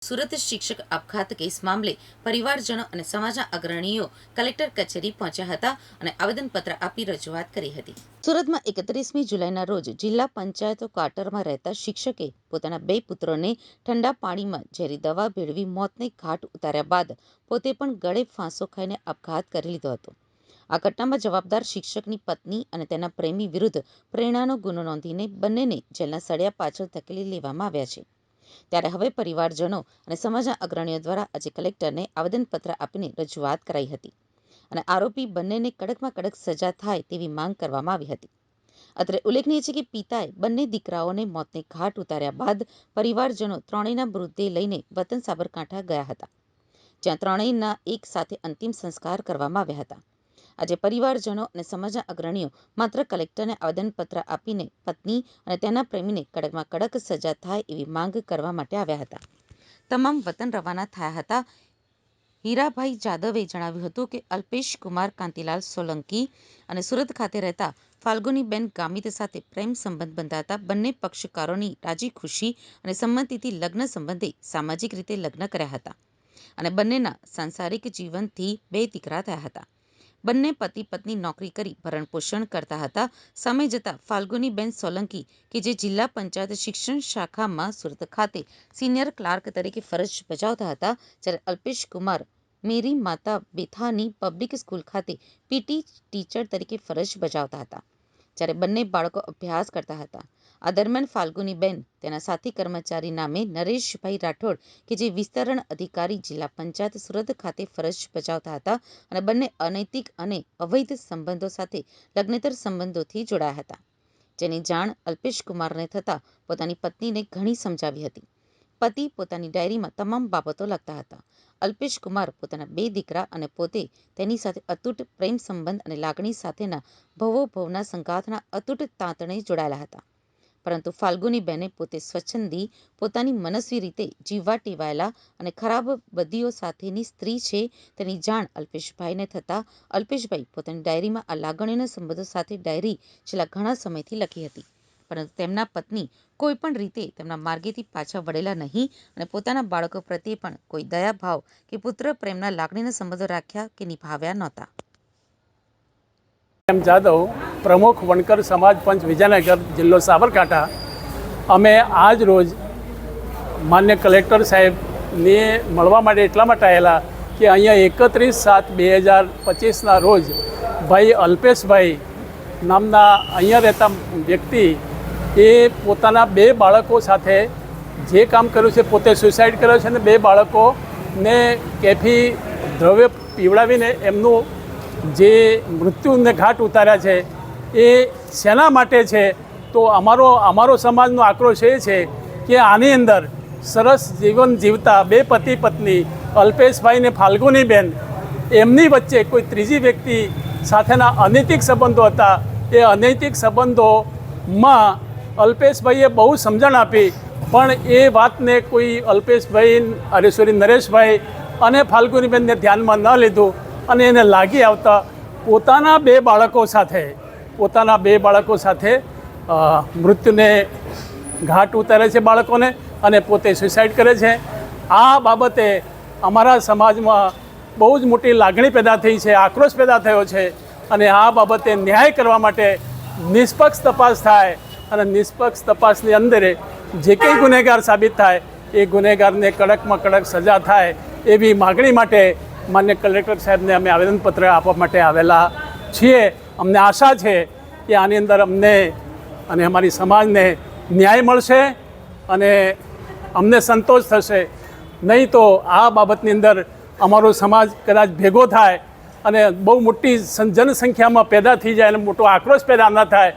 સુરત શિક્ષક આપઘાત કેસ મામલે પરિવારજનો અને સમાજના અગ્રણીઓ કલેક્ટર કચેરી પહોંચ્યા હતા અને આવેદનપત્ર આપી રજૂઆત કરી હતી. સુરતમાં 31મી જુલાઈના રોજ જિલ્લા પંચાયત ક્વાર્ટરમાં રહેતા શિક્ષકે પોતાના 2 પુત્રોને ઠંડા પાણીમાં ઝેરી દવા ભેળવી મોતને ઘાટ ઉતાર્યા બાદ પોતે પણ ગળે ફાંસો ખાઈને આપઘાત કરી લીધો હતો. આ ઘટનામાં જવાબદાર શિક્ષકની પત્ની અને તેના પ્રેમી વિરુદ્ધ પ્રેરણાનો ગુનો નોંધીને બંનેને જેલના સળિયા પાછળ ધકેલી લેવામાં આવ્યા છે. ત્યારે હવે પરિવારજનો અને સમાજના અગ્રણીઓ દ્વારા આજે કલેક્ટરને આવેદનપત્ર આપીને રજૂઆત કરાઈ હતી અને આરોપી બંનેને કડકમાં કડક સજા થાય તેવી માંગ કરવામાં આવી હતી. અત્રે ઉલ્લેખનીય છે કે પિતાએ બંને દીકરાઓને મોતને ઘાટ ઉતાર્યા બાદ પરિવારજનો ત્રણેયના મૃતદેહ લઈને વતન સાબરકાંઠા ગયા હતા, જ્યાં ત્રણેયના એક સાથે અંતિમ સંસ્કાર કરવામાં આવ્યા હતા. આજે પરિવારજનો અને સમાજના અગ્રણીઓ માત્ર કલેક્ટરને આવેદનપત્ર આપીને પત્ની અને તેના પ્રેમીને કડકમાં કડક સજા થાય એવી માંગ કરવા માટે આવ્યા હતા. તમામ વતન રવાના થયા હતા. હીરાભાઈ જાદવે જણાવ્યું હતું કે અલ્પેશ કુમાર કાંતિલાલ સોલંકી અને સુરત ખાતે રહેતા ફાલ્ગુનીબેન ગામિત સાથે પ્રેમ સંબંધ બંધાતા બંને પક્ષકારોની રાજી ખુશી અને સંમતિથી લગ્ન સંબંધે સામાજિક રીતે લગ્ન કર્યા હતા અને બંનેના સાંસારિક જીવનથી 2 દીકરા થયા હતા. બંને પતિ પત્ની નોકરી કરી ભરણ પોષણ કરતા હતા. સમય જતાં ફાલ્ગુનીબેન સોલંકી કે જે જિલ્લા પંચાયત શિક્ષણ શાખામાં સુરત ખાતે સિનિયર ક્લાર્ક તરીકે ફરજ બજાવતા હતા, જ્યારે અલ્પેશ કુમાર મેરી માતા બેથાની પબ્લિક સ્કૂલ ખાતે પીટી ટીચર તરીકે ફરજ બજાવતા હતા, જ્યારે બંને બાળકો અભ્યાસ કરતા હતા. આ દરમિયાન ફાલ્ગુનીબેન તેના સાથી કર્મચારી નામે નરેશભાઈ રાઠોડ કે જે વિસ્તરણ અધિકારી જિલ્લા પંચાયત સુરત ખાતે ફરજ બજાવતા હતા અને બંને અનૈતિક અને અવૈધ સંબંધો સાથે લગ્નેતર સંબંધોથી જોડાયા હતા, જેની જાણ અલ્પેશ કુમારને થતાં પોતાની પત્નીને ઘણી સમજાવી હતી. પતિ પોતાની ડાયરીમાં તમામ બાબતો લખતા હતા. અલ્પેશ કુમાર પોતાના 2 દીકરા અને પોતે તેની સાથે અતૂટ પ્રેમ સંબંધ અને લાગણી સાથેના ભવોભવના સંગાથના અતૂટ તાંતણે જોડાયેલા હતા. પરંતુ ફાલ્ગુનીબેને પોતે સ્વચ્છંદી, પોતાની મનસ્વી રીતે જીવવા ટેવાયેલા અને ખરાબ બદીઓ સાથેની સ્ત્રી છે તેની જાણ અલ્પેશભાઈને થતાં અલ્પેશભાઈ પોતાની ડાયરીમાં આ લાગણીઓના સંબંધો સાથે ડાયરી છેલ્લા ઘણા સમયથી લખી હતી, પરંતુ તેમના પત્ની કોઈ પણ રીતે તેમના માર્ગેથી પાછા વળેલા નહીં અને પોતાના બાળકો પ્રત્યે પણ કોઈ દયાભાવ કે પુત્ર પ્રેમના લાગણીના સંબંધો રાખ્યા કે નિભાવ્યા નહોતા. જાદવ, પ્રમુખ વણકર સમાજ પંચ વિજયનગર, જિલ્લો સાબરકાંઠા. અમે આજ રોજ માન્ય કલેક્ટર સાહેબને મળવા માટે એટલા માટે આવેલા કે અહીંયા 31/7/2025ના રોજ ભાઈ અલ્પેશભાઈ નામના અહીંયા રહેતા વ્યક્તિ એ પોતાના 2 બાળકો સાથે જે કામ કર્યું છે, પોતે સુસાઇડ કર્યો છે અને 2 બાળકોને કેફી દ્રવ્ય પીવડાવીને એમનું જે મૃત્યુને ઘાટ ઉતાર્યા છે એ શેના માટે છે? તો અમારો સમાજનો આક્રોશ એ છે કે આની અંદર સરસ જીવન જીવતા 2 પતિ પત્ની અલ્પેશભાઈ ને ફાલ્ગુનીબેન, એમની વચ્ચે કોઈ ત્રીજી વ્યક્તિ સાથેના અનૈતિક સંબંધો હતા. એ અનૈતિક સંબંધોમાં અલ્પેશભાઈએ બહુ સમજણ આપી, પણ એ વાતને કોઈ નરેશભાઈ અને ફાલ્ગુનીબેનને ધ્યાનમાં ન લીધું અને એને લાગી આવતા પોતાના 2 બાળકો સાથે મૃત્યુને ઘાટ ઉતારે છે બાળકોને અને પોતે સુસાઇડ કરે છે. આ બાબતે અમારા સમાજમાં બહુ જ મોટી લાગણી પેદા થઈ છે, આક્રોશ પેદા થયો છે અને આ બાબતે ન્યાય કરવા માટે નિષ્પક્ષ તપાસ થાય અને નિષ્પક્ષ તપાસની અંદર જે કંઈ ગુનેગાર સાબિત થાય એ ગુનેગારને કડકમાં કડક સજા થાય એવી માગણી માટે માન્ય કલેક્ટર સાહેબને અમે આવેદનપત્ર આપવા માટે આવેલા છીએ. અમને આશા છે કે આની અંદર અમને અને અમારી સમાજને ન્યાય મળશે અને અમને સંતોષ થશે. નહીં તો આ બાબતની અંદર અમારો સમાજ કદાચ ભેગો થાય અને બહુ મોટી જનસંખ્યામાં પેદા થઈ જાય અને મોટો આક્રોશ પેદા ન થાય,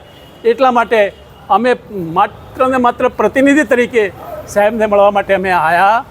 એટલા માટે અમે માત્ર ને માત્ર પ્રતિનિધિ તરીકે સાહેબને મળવા માટે અમે આવ્યા